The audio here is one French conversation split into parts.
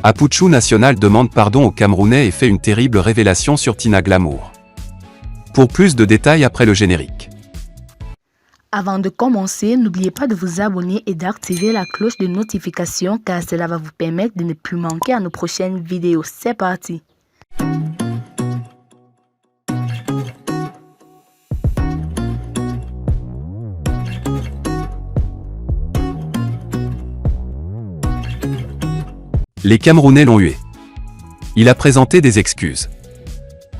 Apuchu National demande pardon aux Camerounais et fait une terrible révélation sur Tina Glamour. Pour plus de détails après le générique. Avant de commencer, n'oubliez pas de vous abonner et d'activer la cloche de notification car cela va vous permettre de ne plus manquer à nos prochaines vidéos. C'est parti! Les Camerounais l'ont hué. Il a présenté des excuses.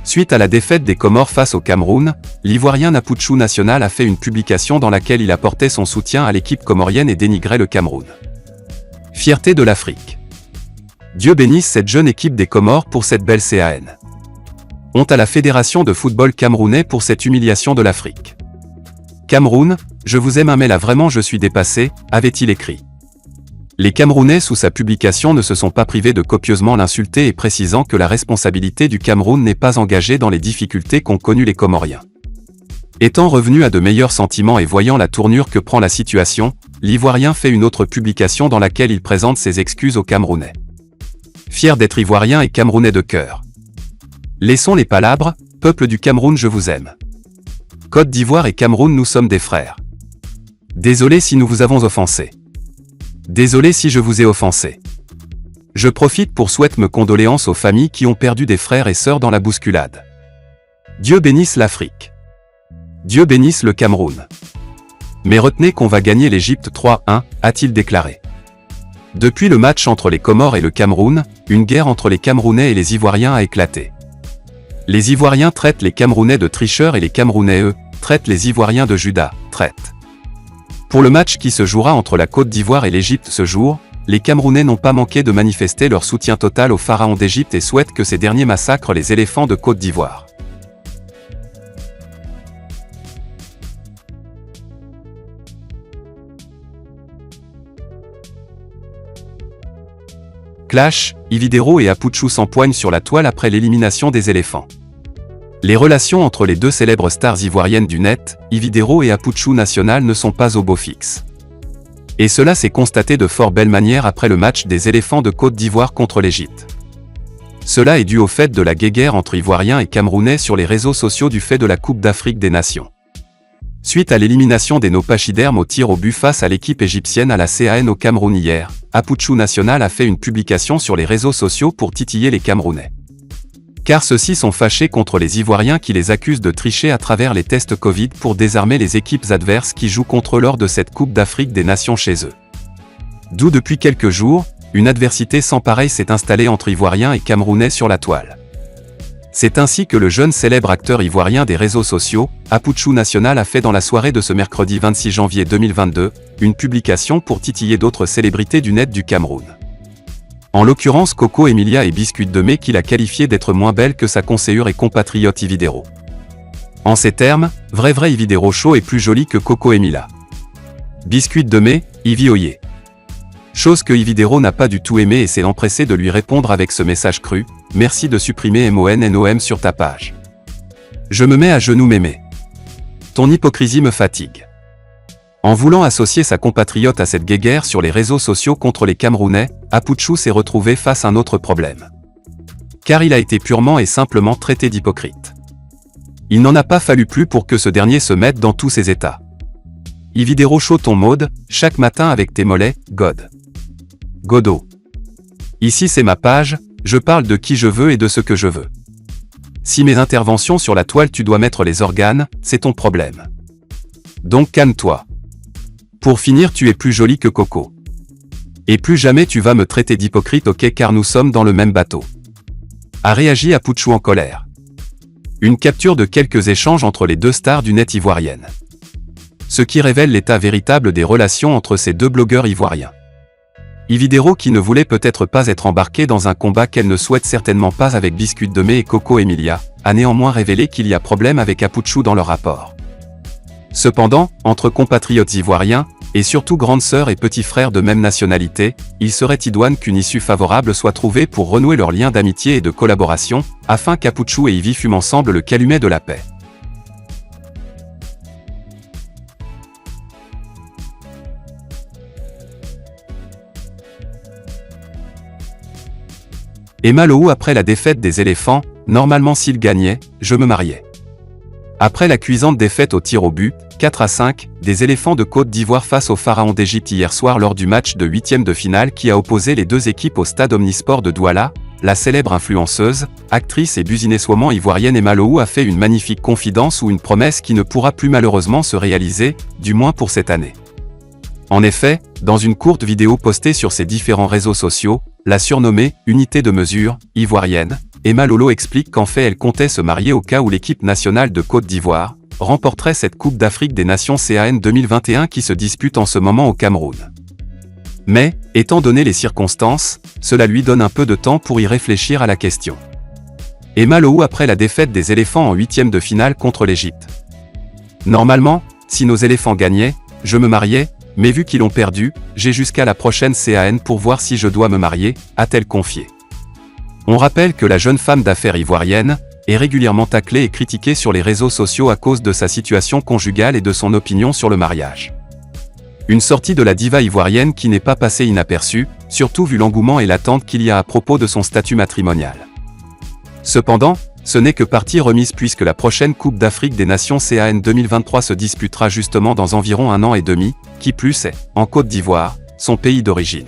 Suite à la défaite des Comores face au Cameroun, l'Ivoirien Apuchu National a fait une publication dans laquelle il apportait son soutien à l'équipe comorienne et dénigrait le Cameroun. Fierté de l'Afrique. Dieu bénisse cette jeune équipe des Comores pour cette belle CAN. Honte à la Fédération de football camerounais pour cette humiliation de l'Afrique. Cameroun, je vous aime mais là vraiment je suis dépassé, avait-il écrit. Les Camerounais sous sa publication ne se sont pas privés de copieusement l'insulter et précisant que la responsabilité du Cameroun n'est pas engagée dans les difficultés qu'ont connues les Comoriens. Étant revenu à de meilleurs sentiments et voyant la tournure que prend la situation, l'Ivoirien fait une autre publication dans laquelle il présente ses excuses aux Camerounais. Fier d'être Ivoirien et Camerounais de cœur. Laissons les palabres, peuple du Cameroun je vous aime. Côte d'Ivoire et Cameroun nous sommes des frères. Désolé si nous vous avons offensé. Désolé si je vous ai offensé. Je profite pour souhaiter mes condoléances aux familles qui ont perdu des frères et sœurs dans la bousculade. Dieu bénisse l'Afrique. Dieu bénisse le Cameroun. Mais retenez qu'on va gagner l'Égypte 3-1, a-t-il déclaré. Depuis le match entre les Comores et le Cameroun, une guerre entre les Camerounais et les Ivoiriens a éclaté. Les Ivoiriens traitent les Camerounais de tricheurs et les Camerounais, eux, traitent les Ivoiriens de Judas, traitent. Pour le match qui se jouera entre la Côte d'Ivoire et l'Égypte ce jour, les Camerounais n'ont pas manqué de manifester leur soutien total au pharaon d'Égypte et souhaitent que ces derniers massacrent les éléphants de Côte d'Ivoire. Clash, Ividero et Apuchu s'empoignent sur la toile après l'élimination des éléphants. Les relations entre les deux célèbres stars ivoiriennes du net, Ividero et Apuchu National ne sont pas au beau fixe. Et cela s'est constaté de fort belle manière après le match des éléphants de Côte d'Ivoire contre l'Égypte. Cela est dû au fait de la guéguerre entre Ivoiriens et Camerounais sur les réseaux sociaux du fait de la Coupe d'Afrique des Nations. Suite à l'élimination des pachydermes au tir au but face à l'équipe égyptienne à la CAN au Cameroun hier, Apuchu National a fait une publication sur les réseaux sociaux pour titiller les Camerounais. Car ceux-ci sont fâchés contre les Ivoiriens qui les accusent de tricher à travers les tests Covid pour désarmer les équipes adverses qui jouent contre eux lors de cette Coupe d'Afrique des Nations chez eux. D'où depuis quelques jours, une adversité sans pareil s'est installée entre Ivoiriens et Camerounais sur la toile. C'est ainsi que le jeune célèbre acteur ivoirien des réseaux sociaux, Apuchu National a fait dans la soirée de ce mercredi 26 janvier 2022, une publication pour titiller d'autres célébrités du net du Cameroun. En l'occurrence Coco Emilia et Biscuit de Mai qu'il a qualifié d'être moins belle que sa conseillère et compatriote Ividero. En ces termes, vrai Ividero Show est plus jolie que Coco Emilia. Biscuit de Mai, Ivi Oye. Chose que Ividero n'a pas du tout aimé et s'est empressé de lui répondre avec ce message cru, merci de supprimer MONNOM sur ta page. Je me mets à genoux mémé. Ton hypocrisie me fatigue. En voulant associer sa compatriote à cette guéguerre sur les réseaux sociaux contre les Camerounais, Apuchu s'est retrouvé face à un autre problème. Car il a été purement et simplement traité d'hypocrite. Il n'en a pas fallu plus pour que ce dernier se mette dans tous ses états. Ividero Show ton mode, chaque matin avec tes mollets, God. Godo. Ici c'est ma page, je parle de qui je veux et de ce que je veux. Si mes interventions sur la toile tu dois mettre les organes, c'est ton problème. Donc calme-toi. Pour finir tu es plus jolie que Coco. Et plus jamais tu vas me traiter d'hypocrite ok car nous sommes dans le même bateau. A réagi Apuchu en colère. Une capture de quelques échanges entre les deux stars du net ivoirienne. Ce qui révèle l'état véritable des relations entre ces deux blogueurs ivoiriens. Ividero qui ne voulait peut-être pas être embarqué dans un combat qu'elle ne souhaite certainement pas avec Biscuit de Mai et Coco Emilia, a néanmoins révélé qu'il y a problème avec Apuchu dans leur rapport. Cependant, entre compatriotes ivoiriens, et surtout grande sœur et petit frère de même nationalité, il serait idoine qu'une issue favorable soit trouvée pour renouer leurs liens d'amitié et de collaboration, afin qu'Apuchu et Ivy fument ensemble le calumet de la paix. Emma Lohou après la défaite des éléphants, normalement s'ils gagnaient, je me mariais. Après la cuisante défaite au tir au but, 4-5, des éléphants de Côte d'Ivoire face aux pharaons d'Égypte hier soir lors du match de 8e de finale qui a opposé les deux équipes au stade omnisport de Douala, la célèbre influenceuse, actrice et businesswoman ivoirienne Emma Lohou a fait une magnifique confidence ou une promesse qui ne pourra plus malheureusement se réaliser, du moins pour cette année. En effet, dans une courte vidéo postée sur ses différents réseaux sociaux, la surnommée « unité de mesure » ivoirienne, Emma Lohou explique qu'en fait elle comptait se marier au cas où l'équipe nationale de Côte d'Ivoire remporterait cette Coupe d'Afrique des Nations CAN 2021 qui se dispute en ce moment au Cameroun. Mais, étant donné les circonstances, cela lui donne un peu de temps pour y réfléchir à la question. Emma Lohou après la défaite des éléphants en 8e de finale contre l'Égypte. Normalement, si nos éléphants gagnaient, je me mariais, mais vu qu'ils ont perdu, j'ai jusqu'à la prochaine CAN pour voir si je dois me marier, a-t-elle confié. On rappelle que la jeune femme d'affaires ivoirienne est régulièrement taclée et critiquée sur les réseaux sociaux à cause de sa situation conjugale et de son opinion sur le mariage. Une sortie de la diva ivoirienne qui n'est pas passée inaperçue, surtout vu l'engouement et l'attente qu'il y a à propos de son statut matrimonial. Cependant, ce n'est que partie remise puisque la prochaine Coupe d'Afrique des Nations CAN 2023 se disputera justement dans environ 1 an et demi, qui plus est, en Côte d'Ivoire, son pays d'origine.